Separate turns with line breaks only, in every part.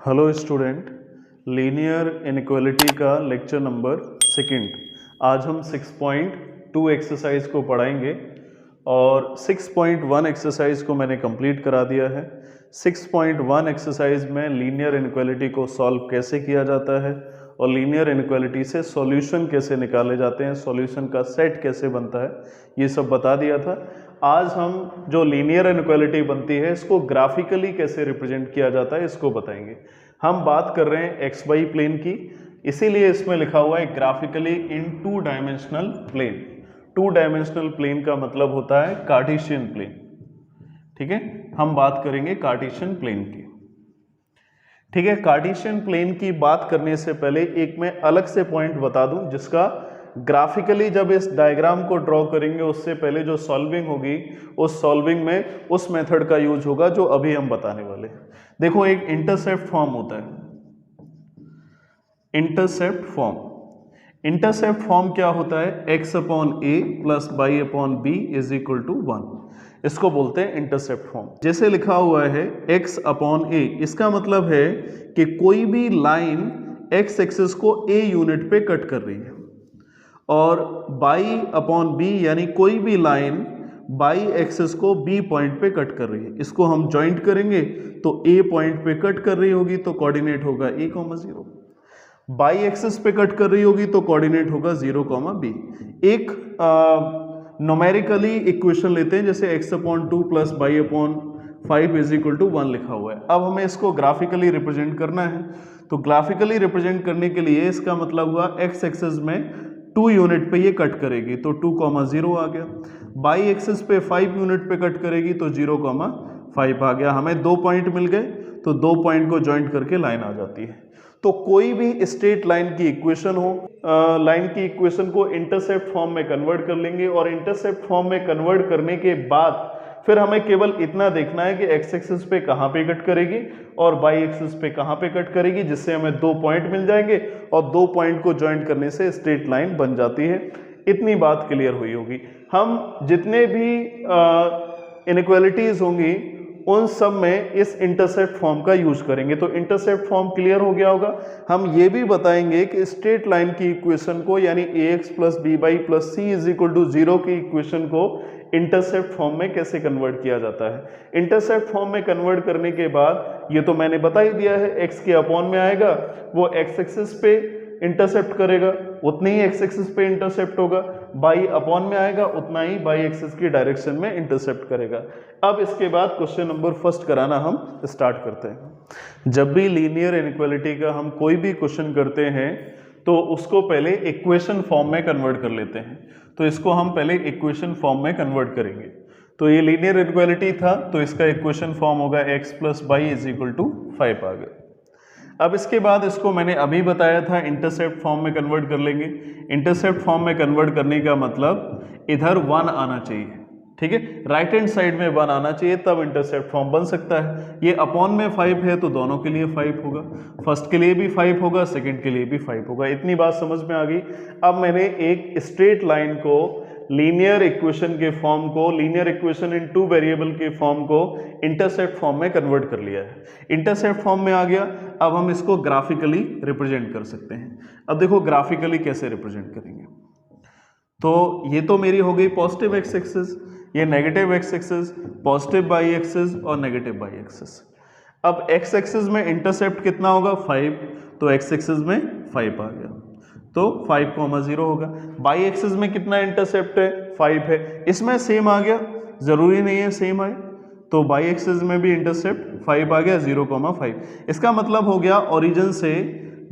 Hello student, linear inequality का lecture number second. आज हम 6.2 एक्सरसाइज को पढ़ाएंगे और 6.1 एक्सरसाइज को मैंने कंप्लीट करा दिया है। 6.1 एक्सरसाइज में लीनियर इनइक्वालिटी को सॉल्व कैसे किया जाता है और लीनियर इनइक्वालिटी से सॉल्यूशन कैसे निकाले जाते हैं, सॉल्यूशन का सेट कैसे बनता है, ये सब बता दिया था। आज हम जो लीनियर इनइक्वालिटी बनती है इसको ग्राफिकली कैसे रिप्रेजेंट किया जाता है इसको बताएंगे। हम बात कर रहे हैं एक्स वाई प्लेन की, इसीलिए इसमें लिखा हुआ है ग्राफिकली इन 2 डायमेंशनल प्लेन। 2 डायमेंशनल प्लेन का मतलब होता है कार्टेशियन प्लेन। ठीक है, हम बात करेंगे कार्टेशियन प्लेन की। ठीक है, कार्टेशियन प्लेन की बात करने से पहले एक मैं अलग से पॉइंट बता दूं जिसका ग्राफिकली जब इस डायग्राम को ड्रॉ करेंगे उससे पहले जो सॉल्विंग होगी उस सॉल्विंग में उस मेथड का यूज होगा जो अभी हम बताने वाले हैं। देखो, एक इंटरसेप्ट फॉर्म होता है। इंटरसेप्ट फॉर्म क्या होता है? x upon a plus y upon b is equal to 1। इसको बोलते हैं इंटरसेप्ट फॉर्म। जैसे लिखा हुआ है x अपॉन a, इसका मतलब है कि कोई भी लाइन x एक्सिस को a यूनिट पे कट कर रही है और y अपॉन b यानी कोई भी लाइन y एक्सिस को b पॉइंट पे कट कर रही है। इसको हम ज्वाइंट करेंगे तो a पॉइंट पे कट कर रही होगी तो कोऑर्डिनेट होगा a, 0। y एक्सिस पे कट कर रही होगी तो कोऑर्डिनेट होगा 0, b। एक न्यूमेरिकली इक्वेशन लेते हैं, जैसे x upon 2 plus y upon 5 is equal to 1 लिखा हुआ है। अब हमें इसको ग्राफिकली रिप्रेजेंट करना है, तो ग्राफिकली रिप्रेजेंट करने के लिए इसका मतलब हुआ x एक्सिस में 2 यूनिट पे ये कट करेगी तो 2, 0 आ गया। y एक्सिस पे 5 यूनिट पे कट करेगी तो 0, 5 आ गया। हमें 2 पॉइंट मिल गए तो 2 पॉइंट को ज्वाइंट करके लाइन आ जाती है। तो कोई भी स्ट्रेट लाइन की इक्वेशन हो, लाइन की इक्वेशन को इंटरसेप्ट फॉर्म में कन्वर्ट कर लेंगे और इंटरसेप्ट फॉर्म में कन्वर्ट करने के बाद फिर हमें केवल इतना देखना है कि x एक्सिस पे कहाँ पे कट करेगी और y एक्सिस पे कहाँ पे कट करेगी, जिससे हमें 2 पॉइंट मिल जाएंगे और 2 पॉइंट को ज्वाइंट करने से स्ट्रेट लाइन बन जाती है। इतनी बात क्लियर हुई होगी। हम जितने भी इनइक्वालिटीज होंगी उन सब में इस इंटरसेप्ट फॉर्म का यूज करेंगे। तो इंटरसेप्ट फॉर्म क्लियर हो गया होगा। हम ये भी बताएंगे कि स्ट्रेट लाइन की इक्वेशन को यानी ax plus by plus c is equal to 0 की इक्वेशन को इंटरसेप्ट फॉर्म में कैसे कन्वर्ट किया जाता है। इंटरसेप्ट फॉर्म में कन्वर्ट करने के बाद ये तो मैंने बता ही दिया है, x के अपॉन में आएगा, वो x एक्सिस पे इंटरसेप्ट करेगा, उतनी ही x एक्सिस पे इंटरसेप्ट होगा, y अपॉन में आएगा, उतना ही y एक्सिस की डायरेक्शन में इंटरसेप्ट करेगा। अब इसके बाद क्वेश्चन नंबर फर्स्ट कराना हम स्टार्ट करते हैं। जब भी लीनियर इनइक्वालिटी का हम कोई भी क्वेश्चन करते हैं तो उसको पहले इक्वेशन फॉर्म में कन्वर्ट कर लेते हैं। तो इसको हम पहले इक्वेशन फॉर्म में कन्वर्ट करेंगे। तो ये लीनियर इनइक्वालिटी था तो इसका इक्वेशन फॉर्म होगा x plus y is equal to 5 आ गया। अब इसके बाद इसको मैंने अभी बताया था इंटरसेप्ट फॉर्म में कन्वर्ट कर लेंगे। इंटरसेप्ट फॉर्म में कन्वर्ट करने का मतलब इधर 1 आना चाहिए। ठीक है, राइट हैंड साइड में 1 आना चाहिए, तब इंटरसेप्ट फॉर्म बन सकता है। ये अपॉन में 5 है तो दोनों के लिए 5 होगा, फर्स्ट के लिए भी 5 होगा, सेकंड के लिए भी 5 होगा। इतनी बात समझ में आ गई। अब मैंने एक स्ट्रेट लाइन को लीनियर इक्वेशन के फॉर्म को, लीनियर इक्वेशन इन 2 वेरिएबल के फॉर्म को इंटरसेप्ट फॉर्म में कन्वर्ट कर लिया है। इंटरसेप्ट फॉर्म में आ गया। अब हम इसको ग्राफिकली रिप्रेजेंट कर सकते हैं। अब देखो ग्राफिकली कैसे रिप्रेजेंट करेंगे। तो ये तो मेरी हो गई पॉजिटिव एक्स एक्सिस, ये negative x axis, positive y axis और नेगेटिव वाई एक्सिस। अब एक्स एक्सिस में इंटरसेप्ट कितना होगा? 5, तो एक्स एक्सिस में 5 आ गया तो 5, 0 होगा। वाई एक्सिस में कितना इंटरसेप्ट है? 5 है। इसमें सेम आ गया, जरूरी नहीं है सेम आए, तो वाई एक्सिस में भी इंटरसेप्ट 5 आ गया, 0, 5। इसका मतलब हो गया ओरिजिन से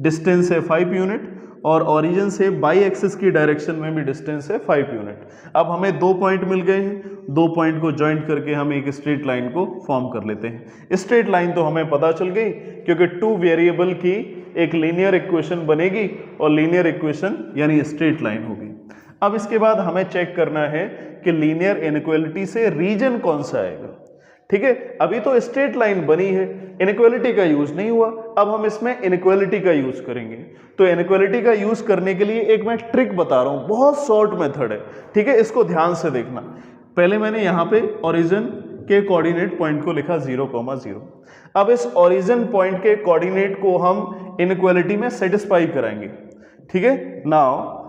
डिस्टेंस है 5 यूनिट और ओरिजिन से वाई एक्सिस की डायरेक्शन में भी डिस्टेंस है 5 यूनिट। अब हमें 2 पॉइंट मिल गए हैं, 2 पॉइंट को ज्वाइंट करके हम एक स्ट्रेट लाइन को फॉर्म कर लेते हैं। स्ट्रेट लाइन तो हमें पता चल गई क्योंकि 2 वेरिएबल की एक लीनियर इक्वेशन बनेगी और लीनियर इक्वेशन यानी स्ट्रेट लाइन होगी। अब इसके बाद हमें चेक करना है कि लीनियर इनइक्वालिटी से रीजन कौन सा आएगा। ठीक है, अभी तो स्ट्रेट लाइन बनी है, इनइक्वालिटी का यूज नहीं हुआ। अब हम इसमें इनइक्वालिटी का यूज करेंगे। तो इनइक्वालिटी का यूज करने के लिए एक मैं ट्रिक बता रहा हूं, बहुत शॉर्ट मेथड है। ठीक है, इसको ध्यान से देखना। पहले मैंने यहां पे ओरिजिन के कोऑर्डिनेट पॉइंट को लिखा 0,0। अब इस ओरिजिन पॉइंट के कोऑर्डिनेट को हम इनइक्वालिटी में सेटिस्फाई कराएंगे, ठीक है। नाउ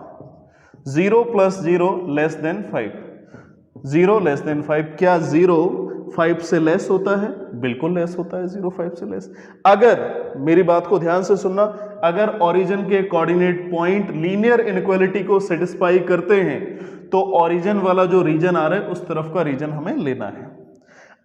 0 + 0 <5, 0 <5, क्या 0 5 से लेस होता है? बिल्कुल लेस होता है, 0 5 से लेस। अगर, मेरी बात को ध्यान से सुनना, अगर ओरिजिन के कोऑर्डिनेट पॉइंट लीनियर इनइक्वालिटी को सेटिस्फाई करते हैं तो ओरिजिन वाला जो रीजन आ रहा है उस तरफ का रीजन हमें लेना है।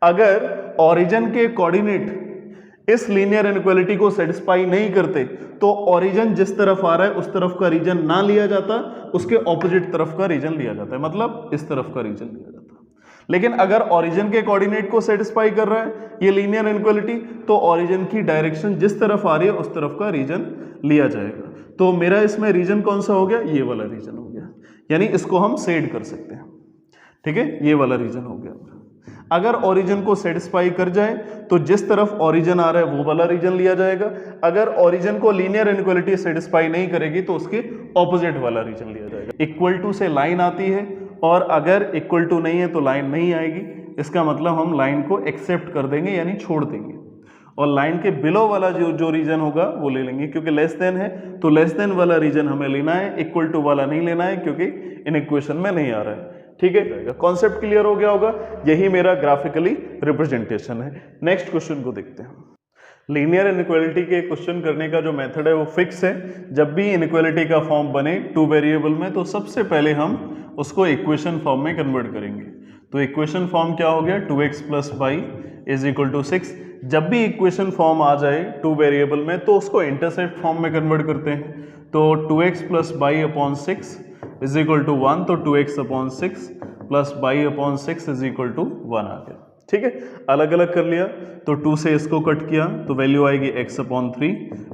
अगर ओरिजिन के कोऑर्डिनेट इस लीनियर इनइक्वालिटी को सेटिस्फाई नहीं करते तो ओरिजिन जिस तरफ आ रहा है उस तरफ का रीजन ना लिया जाता, उसके ऑपोजिट तरफ का रीजन लिया जाता है, मतलब इस तरफ का रीजन लिया जाता है। लेकिन अगर ओरिजिन के कोऑर्डिनेट को सेटिस्फाई कर रहा है ये लीनियर इनइक्वालिटी, तो ओरिजिन की डायरेक्शन जिस तरफ आ रही है उस तरफ का रीजन लिया जाएगा। तो मेरा इसमें रीजन कौन सा हो गया? ये वाला रीजन हो गया, यानी इसको हम शेड कर सकते हैं, ठीक है, ये वाला रीजन हो गया। अगर ओरिजिन को सेटिस्फाई कर जाए तो जिस तरफ ओरिजिन आ रहा है वो वाला रीजन लिया जाएगा। अगर ओरिजिन को लीनियर इनइक्वालिटी सेटिस्फाई नहीं करेगी तो उसके ऑपोजिट वाला रीजन लिया जाएगा। इक्वल टू से लाइन आती है और अगर इक्वल टू नहीं है तो लाइन नहीं आएगी, इसका मतलब हम लाइन को एक्सेप्ट कर देंगे यानी छोड़ देंगे, और लाइन के बिलो वाला जो रीजन होगा वो ले लेंगे, क्योंकि लेस देन है तो लेस देन वाला रीजन हमें लेना है, इक्वल टू वाला नहीं लेना है क्योंकि इन इक्वेशन में नहीं आ रहा है, ठीक है। कॉन्सेप्ट क्लियर हो गया होगा, यही मेरा ग्राफिकली रिप्रेजेंटेशन है। नेक्स्ट क्वेश्चन को देखते हैं। लीनियर इनइक्वालिटी के क्वेश्चन करने का जो मेथड है वो फिक्स है। जब भी इनइक्वालिटी का फॉर्म बने 2 वेरिएबल में तो सबसे पहले हम उसको इक्वेशन फॉर्म में कन्वर्ट करेंगे। तो इक्वेशन फॉर्म क्या हो गया? 2x + y = 6। जब भी इक्वेशन फॉर्म आ जाए 2 वेरिएबल में तो उसको इंटरसेप्ट फॉर्म में कन्वर्ट करते हैं। तो 2x + y/6 = 1, तो 2x/6 + y/6 = 1 आ गया, ठीक है। अलग अलग कर लिया तो 2 से इसको कट किया तो वैल्यू आएगी x/3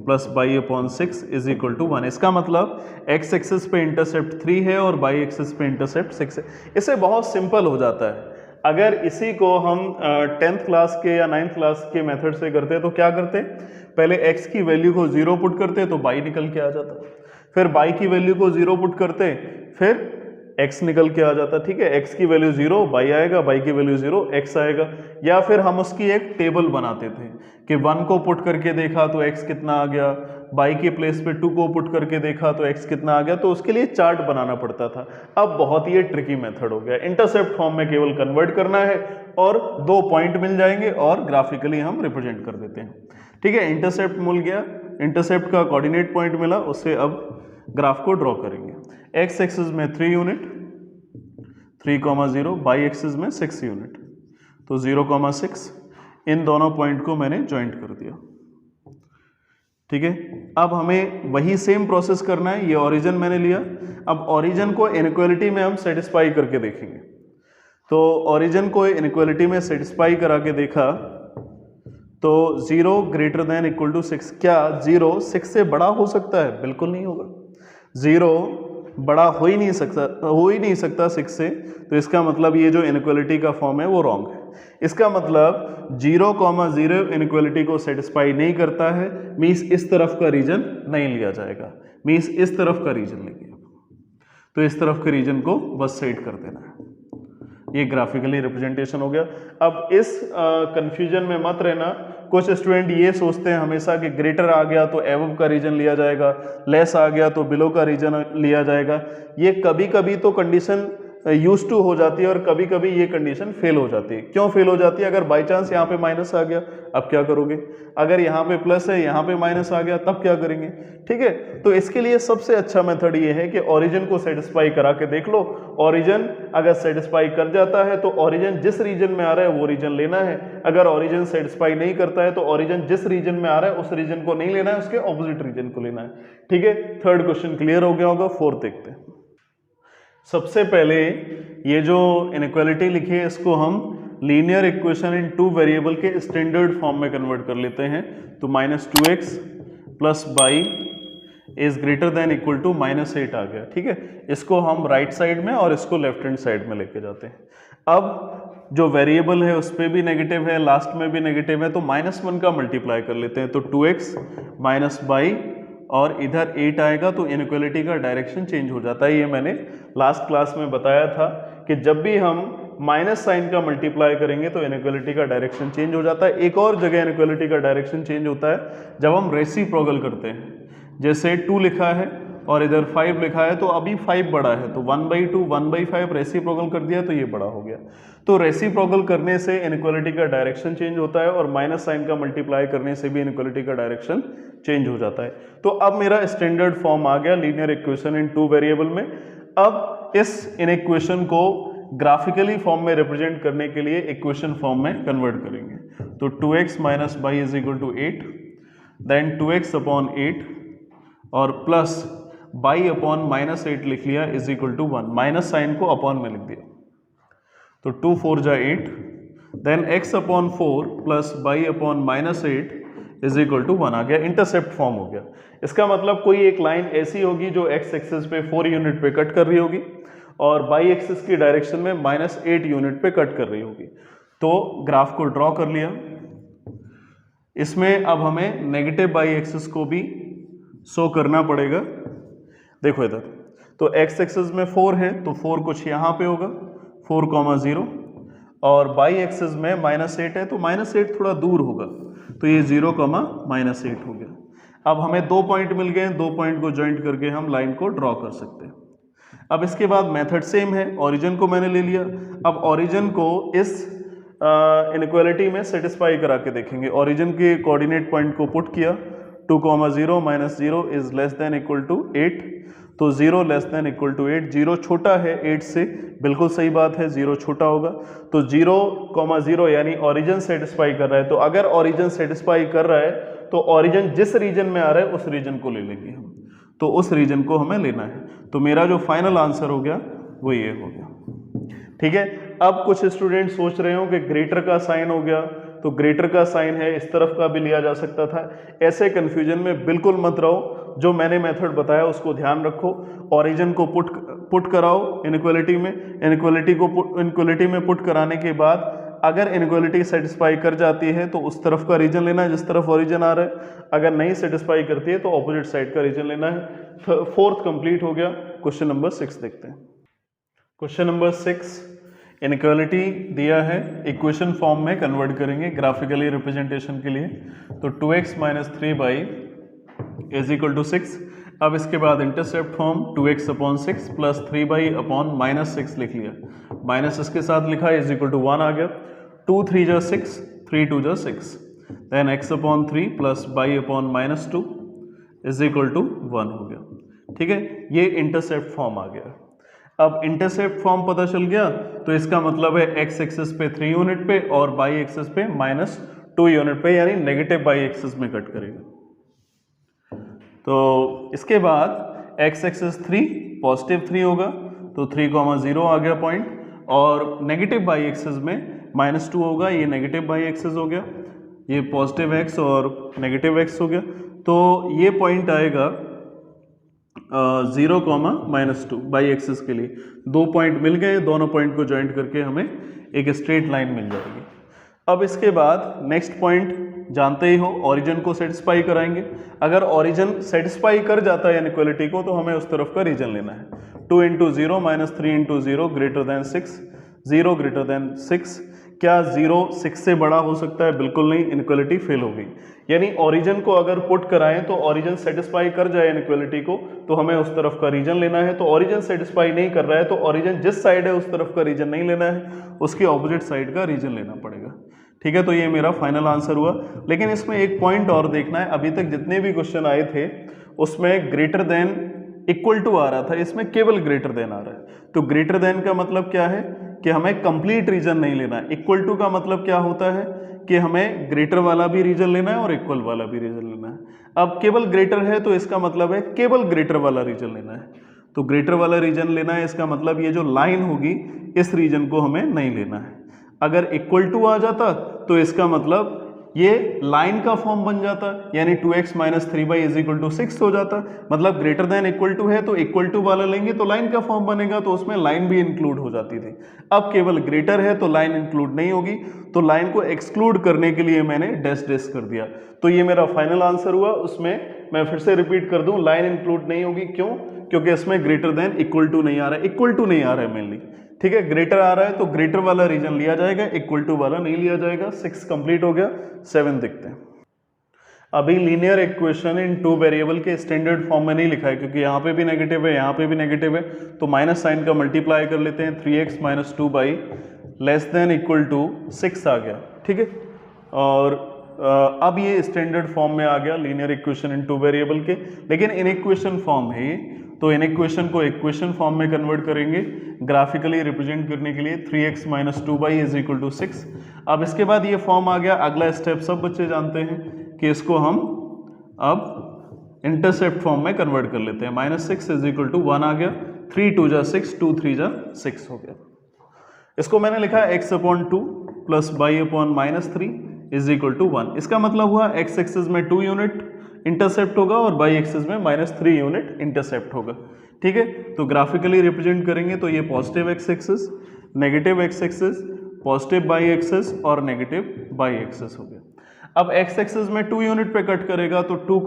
+ y/6 = 1। इसका मतलब x एक्सिस पे इंटरसेप्ट 3 है और y एक्सिस पे इंटरसेप्ट 6 है। इसे बहुत सिंपल हो जाता है। अगर इसी को हम 10th क्लास के या 9th क्लास के मेथड से करते तो क्या करते? पहले x की वैल्यू को 0 पुट करते तो y निकल के आ जाता, फिर y की वैल्यू को 0 पुट करते फिर x निकल के आ जाता, ठीक है। x की वैल्यू 0 y आएगा, y की वैल्यू 0 x आएगा। या फिर हम उसकी एक टेबल बनाते थे कि 1 को पुट करके देखा तो x कितना आ गया, y के प्लेस पे 2 को पुट करके देखा तो x कितना आ गया, तो उसके लिए चार्ट बनाना पड़ता था। अब बहुत ही ट्रिकी मेथड हो गया, इंटरसेप्ट फॉर्म में केवल कन्वर्ट करना है और 2 पॉइंट मिल जाएंगे और ग्राफिकली हम रिप्रेजेंट कर देते हैं, ठीक है। इंटरसेप्ट मिल गया, इंटरसेप्ट का कोऑर्डिनेट पॉइंट मिला, उससे अब ग्राफ को ड्रॉ करेंगे। x एक्सिस में 3 यूनिट 3,0, y एक्सिस में 6 यूनिट तो 0,6। इन दोनों पॉइंट को मैंने ज्वाइंट कर दिया, ठीक है। अब हमें वही सेम प्रोसेस करना है। ये ओरिजिन मैंने लिया, अब ओरिजिन को इनइक्वालिटी में हम सेटिस्फाई करके देखेंगे। तो ओरिजिन को इनइक्वालिटी में सेटिस्फाई करा के देखा तो 0 > 6। क्या 0 6 से बड़ा हो सकता है? बिल्कुल नहीं होगा। 0 बड़ा हो ही नहीं सकता 6 से, तो इसका मतलब ये जो इनइक्वालिटी का फॉर्म है वो रॉन्ग है। इसका मतलब 0,0 इनइक्वालिटी को सेटिस्फाई नहीं करता है, मींस इस तरफ का रीजन नहीं लिया जाएगा, मींस इस तरफ का रीजन लेंगे। तो इस तरफ के रीजन को बस सेट कर देना है। ये ग्राफिकली रिप्रेजेंटेशन हो गया। अब इस कंफ्यूजन में मत रहना। कुछ स्टूडेंट ये सोचते हैं हमेशा कि ग्रेटर आ गया तो एबव का रीजन लिया जाएगा, लेस आ गया तो बिलो का रीजन लिया जाएगा। ये कभी कभी तो कंडीशन यूज टू हो जाती है और कभी कभी ये कंडीशन फेल हो जाती है। क्यों फेल हो जाती है? अगर बाई चांस यहाँ पे माइनस आ गया, अब क्या करोगे? अगर यहाँ पे प्लस है, यहाँ पे माइनस आ गया, तब क्या करेंगे? ठीक है, तो इसके लिए सबसे अच्छा मेथड ये है कि ओरिजिन को सेटिस्फाई करा के देख लो। ओरिजिन अगर सेटिस्फाई कर जाता है तो ओरिजिन जिस रीजन में आ रहा है वो रीजन लेना है। अगर ओरिजिन सेटिस्फाई नहीं करता है तो ओरिजिन जिस रीजन में आ रहा है उस रीजन को नहीं लेना है, उसके ऑपोजिट रीजन को लेना है। ठीक है, थर्ड क्वेश्चन क्लियर हो गया होगा। फोर्थ देखते हैं। सबसे पहले ये जो इनइक्वालिटी लिखी है इसको हम लीनियर इक्वेशन इन 2 वेरिएबल के स्टैंडर्ड फॉर्म में कन्वर्ट कर लेते हैं। तो -2x + y > -8 आ गया। ठीक है, इसको हम राइट साइड में और इसको लेफ्ट हैंड साइड में लेके जाते हैं। अब जो वेरिएबल है उस पर भी नेगेटिव है, लास्ट में भी नेगेटिव है, तो -1 का मल्टीप्लाई कर लेते हैं। तो 2x - y और इधर 8 आएगा तो इनइक्वालिटी का डायरेक्शन चेंज हो जाता है। ये मैंने लास्ट क्लास में बताया था कि जब भी हम माइनस साइन का मल्टीप्लाई करेंगे तो इनइक्वालिटी का डायरेक्शन चेंज हो जाता है। एक और जगह इनइक्वालिटी का डायरेक्शन चेंज होता है जब हम रेसिप्रोकल करते हैं, जैसे 2 लिखा है और इधर 5 लिखा है, तो अभी 5 बड़ा है तो 1/2 1/5 रेसिप्रोकल कर दिया तो ये बड़ा हो गया। तो रेसिप्रोकल करने से इनइक्वालिटी का डायरेक्शन चेंज होता है और माइनस साइन का मल्टीप्लाई करने से भी इनइक्वालिटी का डायरेक्शन चेंज हो जाता है। तो अब मेरा स्टैंडर्ड फॉर्म आ गया लीनियर इक्वेशन इन 2 वेरिएबल में। अब इस इक्वेशन को ग्राफिकली फॉर्म में रिप्रेजेंट करने के लिए इक्वेशन फॉर्म में कन्वर्ट करेंगे। तो 2x minus y is equal to 8, then 2x upon 8 और प्लस y अपॉन माइनस 8 लिख लिया is equal to 1, minus sign को अपॉन में लिख दिया तो 2 4 जा 8, then x upon 4 plus y upon minus 8 is equal to 1 आ गया, इंटरसेप्ट फॉर्म हो गया। इसका मतलब कोई एक लाइन ऐसी होगी जो x एक्सिस पे 4 यूनिट पे कट कर रही होगी और y एक्सिस की डायरेक्शन में -8 यूनिट पे कट कर रही होगी। तो ग्राफ को ड्रॉ कर लिया। इसमें अब हमें नेगेटिव y एक्सिस को भी शो करना पड़ेगा। देखो इधर तो x एक्सिस में 4 है तो 4 कुछ यहाँ पे होगा 4,0 और y एक्सिस में -8 है तो -8 थोड़ा दूर होगा तो ये 0,-8 हो गया। अब हमें 2 पॉइंट मिल गए, 2 पॉइंट को ज्वाइंट करके हम लाइन को ड्रॉ कर सकते हैं। अब इसके बाद मेथड सेम है, ओरिजिन को मैंने ले लिया। अब ओरिजिन को इस इनइक्वालिटी में सेटिस्फाई करा के देखेंगे। ओरिजिन के कोऑर्डिनेट पॉइंट को पुट किया 2,0 - 0 is less than equal to 8, तो 0 लेस देन इक्वल टू 8, 0 छोटा है 8 से, बिल्कुल सही बात है 0 छोटा होगा। तो 0,0 यानी ओरिजिन सेटिस्फाई कर रहा है। तो अगर ओरिजिन सेटिस्फाई कर रहा है तो ओरिजिन जिस रीजन में आ रहा है उस रीजन को ले लेंगे हम, तो उस रीजन को हमें लेना है। तो मेरा जो फाइनल आंसर हो गया वो ये हो गया। ठीक है। अब कुछ स्टूडेंट सोच रहे हो कि ग्रेटर का साइन हो गया, तो ग्रेटर का साइन है इस तरफ का भी लिया जा सकता था। ऐसे कंफ्यूजन में बिल्कुल मत रहो, जो मैंने मेथड बताया उसको ध्यान रखो। ओरिजिन को पुट कराओ इनइक्वालिटी में, इनइक्वालिटी में पुट कराने के बाद अगर इनइक्वालिटी सेटिस्फाई कर जाती है तो उस तरफ का रीजन लेना है जिस तरफ ओरिजिन आ रहा है। अगर नहीं सेटिस्फाई करती है तो ऑपोजिट साइड का रीजन लेना है। फोर्थ कंप्लीट हो गया। क्वेश्चन नंबर 6 देखते हैं। क्वेश्चन नंबर 6, इनइक्वालिटी दिया है, इक्वेशन फॉर्म में कन्वर्ट करेंगे ग्राफिकली रिप्रेजेंटेशन के लिए। तो 2x minus 3y is equal to 6। अब इसके बाद intercept form 2x upon 6 plus 3y upon -6 लिख लिया, माइनस इसके साथ लिखा इज इक्वल टू 1 आ गया। 2 3 जा 6, 3 2 जा 6, then x upon 3 plus y upon -2 is equal to 1 हो गया। ठीक है, ये इंटरसेप्ट फॉर्म आ गया। अब इंटरसेप्ट फॉर्म पता चल गया तो इसका मतलब है x एक्सिस पे 3 यूनिट पे और y एक्सिस पे -2 यूनिट पे, यानी नेगेटिव y एक्सिस में कट करेगा। तो इसके बाद x एक्सिस 3 पॉजिटिव 3 होगा तो 3,0 आ गया पॉइंट, और नेगेटिव y एक्सिस में -2 होगा, ये नेगेटिव y एक्सिस हो गया, ये पॉजिटिव x और नेगेटिव x हो गया। तो ये पॉइंट आएगा 0, -2 बाई एक्सिस के लिए। 2 पॉइंट मिल गए, दोनों पॉइंट को ज्वाइंट करके हमें एक स्ट्रेट लाइन मिल जाएगी। अब इसके बाद नेक्स्ट पॉइंट जानते ही हो, ओरिजिन को सेटिस्फाई कराएंगे। अगर ओरिजिन सेटिस्फाई कर जाता है इनइक्वालिटी को तो हमें उस तरफ का रीजन लेना है। 2 × 0 - 3 × 0 ग्रेटर देन 6, 0 ग्रेटर देन 6। क्या 0 6 से बड़ा हो सकता है? बिल्कुल नहीं, इनइक्वालिटी फेल हो गई। यानी ओरिजिन को अगर पुट कराएं तो ओरिजिन सेटिस्फाई कर जाए इनइक्वालिटी को तो हमें उस तरफ का रीजन लेना है। तो ओरिजिन सेटिस्फाई नहीं कर रहा है तो ओरिजिन जिस साइड है उस तरफ का रीजन नहीं लेना है, उसके ऑपोजिट साइड का रीजन लेना पड़ेगा। ठीक है, तो ये मेरा फाइनल आंसर हुआ। लेकिन इसमें एक पॉइंट और देखना है, अभी तक जितने भी क्वेश्चन आए थे उसमें ग्रेटर देन इक्वल टू आ रहा था, इसमें केवल ग्रेटर देन आ रहा है। तो ग्रेटर देन का मतलब क्या है कि हमें कंप्लीट रीजन नहीं लेना है। इक्वल टू का मतलब क्या होता है कि हमें ग्रेटर वाला भी रीजन लेना है और इक्वल वाला भी रीजन लेना है। अब केवल ग्रेटर है तो इसका मतलब है केवल ग्रेटर वाला रीजन लेना है। तो ग्रेटर वाला रीजन लेना है, इसका मतलब ये जो लाइन होगी इस रीजन को हमें नहीं लेना है। अगर इक्वल टू आ जाता तो इसका मतलब ये लाइन का फॉर्म बन जाता, यानी 2x - 3y = 6 हो जाता। मतलब ग्रेटर देन इक्वल टू है तो इक्वल टू वाला लेंगे तो लाइन का फॉर्म बनेगा, तो उसमें लाइन भी इंक्लूड हो जाती थी। अब केवल ग्रेटर है तो लाइन इंक्लूड नहीं होगी, तो लाइन को एक्सक्लूड करने के लिए मैंने डैश डैश कर दिया। तो ये मेरा फाइनल आंसर हुआ। उसमें मैं फिर से रिपीट कर दूं, लाइन इंक्लूड नहीं होगी। क्यों? क्योंकि इसमें ग्रेटर देन इक्वल टू नहीं आ रहा है, इक्वल टू नहीं आ रहा है मेनली। ठीक है, ग्रेटर आ रहा है तो ग्रेटर वाला रीजन लिया जाएगा, इक्वल टू वाला नहीं लिया जाएगा। 6 कंप्लीट हो गया, 7 देखते हैं। अभी linear equation in two variable के स्टैंडर्ड फॉर्म में नहीं लिखा है क्योंकि यहाँ पे भी नेगेटिव है, यहाँ पे भी नेगेटिव है, तो माइनस साइन का मल्टीप्लाई कर लेते हैं। 3x minus 2 y less than equal to 6 आ गया, ठीक है। और अब ये स्टैंडर्ड फॉर्म में आ गया linear equation in two variable के, लेकिन इन इक्वेशन फॉर्म है ये, तो इन इक्वेशन को इक्वेशन फॉर्म में कन्वर्ट करेंगे ग्राफिकली रिप्रेजेंट करने के लिए। 3x minus 2 y is equal to 6। अब इसके बाद ये फॉर्म आ गया। अगला स्टेप सब बच्चे जानते हैं कि इसको हम अब इंटरसेप्ट फॉर्म में कन्वर्ट कर लेते हैं। माइनस 6 इज इक्वल टू 1 आ गया, 3 2 जा 6, 2 3 जा 6 हो गया। इसको मैंने लिखा x upon 2 plus y upon minus 3 is equal to 1। इसका मतलब हुआ x एक्सिस में 2 यूनिट इंटरसेप्ट होगा और बाई एक्सिस में माइनस 3 यूनिट इंटरसेप्ट होगा, ठीक है। तो ग्राफिकली रिप्रेजेंट करेंगे तो ये positive x axis, negative x axis, positive by axis और नेगेटिव बाई एक्सिस हो गया। अब x एक्सिस में 2 यूनिट पे कट करेगा तो 2,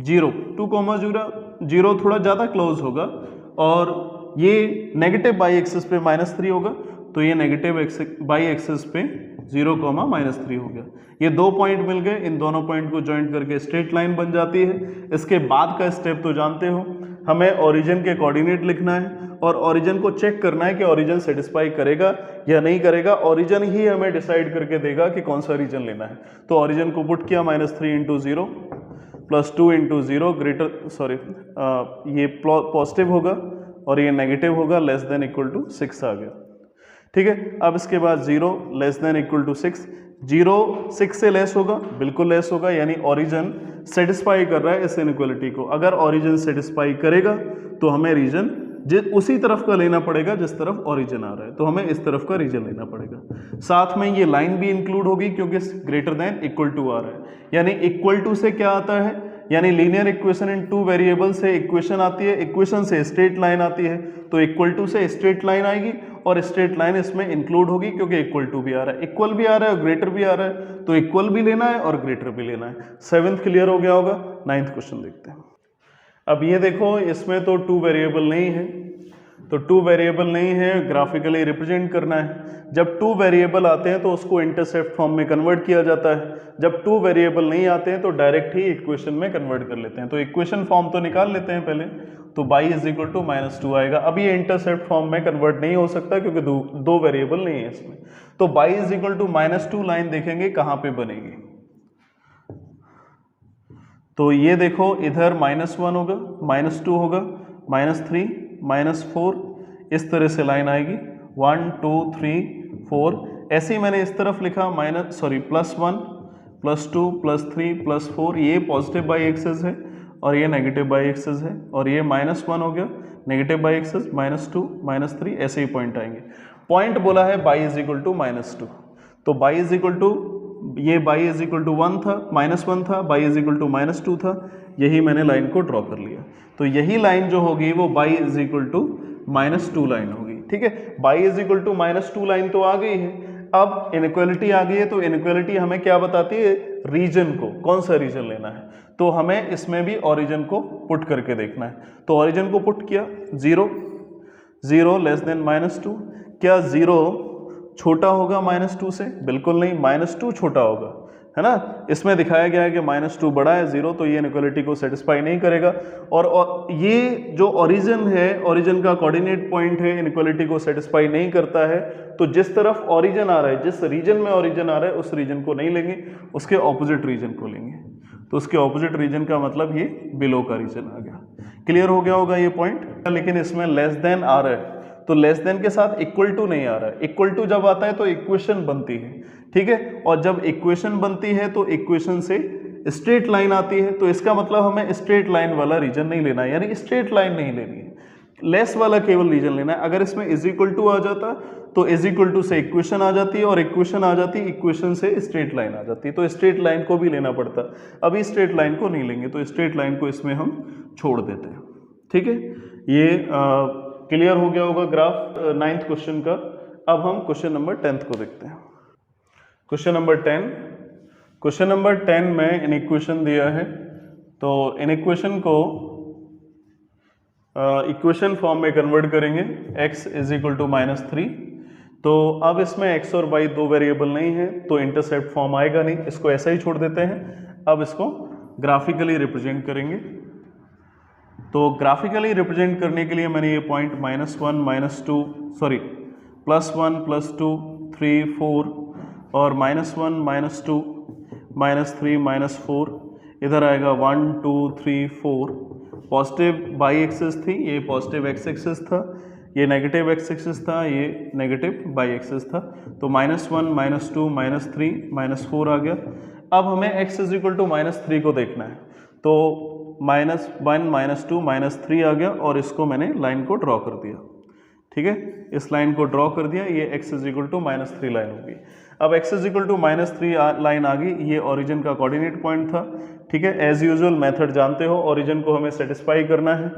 0, 2, 0 थोड़ा ज़्यादा क्लोज होगा, और ये नेगेटिव बाई एक्सिस पे माइनस 3 होगा, तो ये नेगेटिव बाई एक्सिस पे 0, माइनस 3 हो गया। ये 2 पॉइंट मिल गए, इन दोनों पॉइंट को ज्वाइंट करके स्ट्रेट लाइन बन जाती है। इसके बाद का स्टेप तो जानते हो, हमें ओरिजिन के कोऑर्डिनेट लिखना है और ओरिजिन को चेक करना है कि ओरिजिन सेटिस्फाई करेगा या नहीं करेगा। ओरिजिन ही हमें डिसाइड करके देगा कि कौन सा रीजन लेना है। तो ओरिजिन को पुट किया, माइनस 3 इंटू 0 प्लस 2 इंटू 0 ये पॉजिटिव होगा और ये नेगेटिव होगा, लेस देन इक्वल टू 6 आ गया, ठीक है। अब इसके बाद 0 लेस देन इक्वल टू 6, 0 6 से लेस होगा, बिल्कुल लेस होगा, यानी ओरिजिन सेटिस्फाई कर रहा है इस इनइक्वालिटी को। अगर ओरिजिन सेटिस्फाई करेगा तो हमें रीजन उसी तरफ का लेना पड़ेगा जिस तरफ ओरिजिन आ रहा है, तो हमें इस तरफ का रीजन लेना पड़ेगा। साथ में ये लाइन भी इंक्लूड होगी क्योंकि ग्रेटर देन इक्वल टू आ रहा है, यानी इक्वल टू से क्या आता है, यानी linear equation in two variable से इक्वेशन आती है, इक्वेशन से स्ट्रेट लाइन आती है, तो इक्वल टू से स्ट्रेट लाइन आएगी और स्ट्रेट लाइन इसमें इंक्लूड होगी क्योंकि इक्वल टू भी आ रहा है, इक्वल भी आ रहा है और ग्रेटर भी आ रहा है, तो इक्वल भी लेना है और ग्रेटर भी लेना है। 7th क्लियर हो गया होगा। 9th क्वेश्चन देखते हैं। अब ये देखो, इसमें तो 2 वेरिएबल नहीं है, तो 2 वेरिएबल नहीं है, ग्राफिकली रिप्रेजेंट करना है। जब 2 वेरिएबल आते हैं तो उसको इंटरसेप्ट फॉर्म में कन्वर्ट किया जाता है। जब 2 वेरिएबल नहीं आते हैं तो डायरेक्ट ही इक्वेशन में कन्वर्ट कर लेते हैं। तो इक्वेशन फॉर्म तो निकाल लेते हैं पहले, तो y is equal to minus 2 आएगा। अब ये इंटरसेप्ट फॉर्म में कन्वर्ट नहीं हो सकता क्योंकि 2 वेरिएबल नहीं है इसमें। तो y is equal to minus 2 line देखेंगे कहाँ पे बनेगी, तो ये देखो इधर -1 होगा, -2 होगा, -3, -4, इस तरह से लाइन आएगी 1 2 3 4। ऐसे ही मैंने इस तरफ लिखा +1 +2 +3 +4, ये पॉजिटिव बाई एक्सिस है और ये नेगेटिव बाई एक्सिस है, और ये -1 हो गया नेगेटिव बाई एक्सिस, -2 -3, ऐसे ही पॉइंट आएंगे। पॉइंट बोला है y इज इक्वल टू -2, तो y इज इक्वल टू ये y इज इक्वल टू 1 था, -1 था, y इज इक्वल टू -2 था, यही मैंने लाइन को ड्रॉ कर लिया। तो यही लाइन जो होगी वो y is equal to -2 line होगी, ठीक है। y is equal to -2 line तो आ गई है। अब इनइक्वालिटी आ गई है, तो इनइक्वालिटी हमें क्या बताती है, रीजन को, कौन सा रीजन लेना है। तो हमें इसमें भी ओरिजिन को पुट करके देखना है। तो ओरिजिन को पुट किया, 0 लेस देन -2। क्या 0 छोटा होगा -2 से? बिल्कुल नहीं, -2 छोटा होगा, है ना। इसमें दिखाया गया है कि -2 बड़ा है 0, तो ये इनइक्वालिटी को सेटिस्फाई नहीं करेगा। और ये जो ओरिजिन है, ओरिजिन का कोऑर्डिनेट पॉइंट है, इनइक्वालिटी को सेटिस्फाई नहीं करता है। तो जिस तरफ ओरिजिन आ रहा है, जिस रीजन में ओरिजिन आ रहा है, उस रीजन को नहीं लेंगे, उसके ऑपोजिट रीजन को लेंगे। तो उसके ऑपोजिट रीजन का मतलब ये बिलो का रीजन आ गया। क्लियर हो गया होगा ये पॉइंट। लेकिन इसमें लेस देन आ रहा है, तो लेस देन के साथ इक्वल टू नहीं आ रहा है। इक्वल टू जब आता है तो इक्वेशन बनती है, ठीक है। और जब इक्वेशन बनती है तो इक्वेशन से स्ट्रेट लाइन आती है, तो इसका मतलब हमें स्ट्रेट लाइन वाला रीजन नहीं लेना है, यानी स्ट्रेट लाइन नहीं लेनी है, लेस वाला केवल रीजन लेना है। अगर इसमें इज इक्वल टू आ जाता तो इज इक्वल टू से इक्वेशन आ जाती है, और इक्वेशन आ जाती, इक्वेशन से स्ट्रेट लाइन आ जाती है, तो स्ट्रेट लाइन को भी लेना पड़ता। अभी स्ट्रेट लाइन को नहीं लेंगे, तो स्ट्रेट लाइन को इसमें हम छोड़ देते हैं, ठीक है। ये क्लियर हो गया होगा ग्राफ 9th क्वेश्चन का। अब हम क्वेश्चन नंबर 10th को देखते हैं। क्वेश्चन नंबर 10 में इन इक्वेशन दिया है, तो इन इक्वेशन को इक्वेशन फॉर्म में कन्वर्ट करेंगे x इज इक्वल टू -3। तो अब इसमें x और y दो वेरिएबल नहीं है तो इंटरसेप्ट फॉर्म आएगा नहीं, इसको ऐसा ही छोड़ देते हैं। अब इसको ग्राफिकली रिप्रेजेंट करेंगे। तो ग्राफिकली रिप्रेजेंट करने के लिए मैंने ये पॉइंट -1 -2 सॉरी +1 +2 3 4 और -1 -2 -3 -4 इधर आएगा 1 2 3 4। पॉजिटिव बाई एक्सिस थी, ये पॉजिटिव एक्स एक्सिस था, ये नेगेटिव एक्स एक्सिस था, ये नेगेटिव बाई एक्सिस था। तो -1 -2 -3 -4 आ गया। अब हमें x इज इक्वल टू -3 को देखना है। तो -1 -2 -3 आ गया और इसको मैंने लाइन को ड्रॉ कर दिया। ठीक है, इस लाइन को ड्रॉ कर दिया, ये x is equal to -3 line होगी। अब x is equal to -3 line आ गई, ये ओरिजिन का कोऑर्डिनेट पॉइंट था। ठीक है, एज यूजुअल मेथड जानते हो, ओरिजिन को हमें सेटिस्फाई करना है।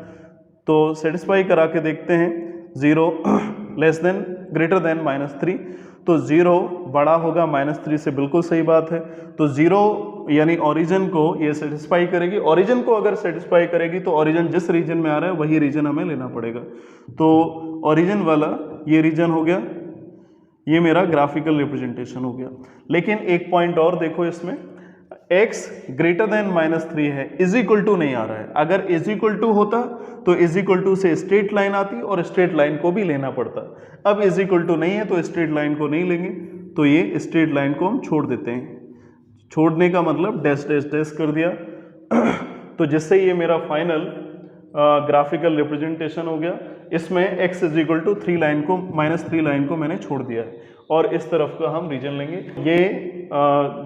तो सेटिस्फाई करा के देखते हैं, 0 लेस देन ग्रेटर देन -3। तो 0 बड़ा होगा -3 से, बिल्कुल सही बात है। तो 0 यानी ओरिजिन को ये सेटिस्फाई करेगी। ओरिजिन को अगर सेटिस्फाई करेगी तो ओरिजिन जिस रीजन में आ रहा है वही रीजन हमें लेना पड़ेगा। तो ओरिजिन वाला ये रीजन हो गया, ये मेरा ग्राफिकल रिप्रेजेंटेशन हो गया। लेकिन एक पॉइंट और देखो, इसमें x ग्रेटर देन -3 है, इज इक्वल टू नहीं आ रहा है। अगर इज इक्वल टू होता तो इज इक्वल टू से स्ट्रेट लाइन आती और स्ट्रेट लाइन को भी लेना पड़ता। अब इज इक्वल टू नहीं है तो स्ट्रेट लाइन को नहीं लेंगे, तो ये स्ट्रेट लाइन को हम छोड़ देते हैं। छोड़ने का मतलब डैश डैश डैश कर दिया। तो जिससे ये मेरा फाइनल ग्राफिकल रिप्रेजेंटेशन हो गया। इसमें x is equal to 3 line को -3 लाइन को मैंने छोड़ दिया है और इस तरफ का हम रीजन लेंगे। ये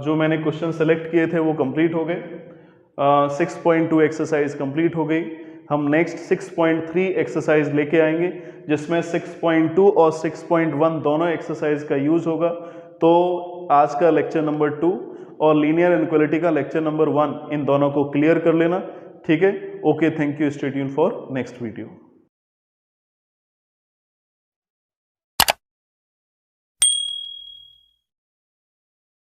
जो मैंने क्वेश्चन सेलेक्ट किए थे वो कंप्लीट हो गए। 6.2 एक्सरसाइज कंप्लीट हो गई। हम नेक्स्ट 6.3 एक्सरसाइज लेके आएंगे जिसमें 6.2 और 6.1 दोनों एक्सरसाइज का यूज होगा। तो आज का लेक्चर नंबर 2 और लीनियर इनइक्वालिटी का लेक्चर नंबर 1 इन दोनों को क्लियर कर लेना। ठीक है, okay, thank you, stay tuned for next video.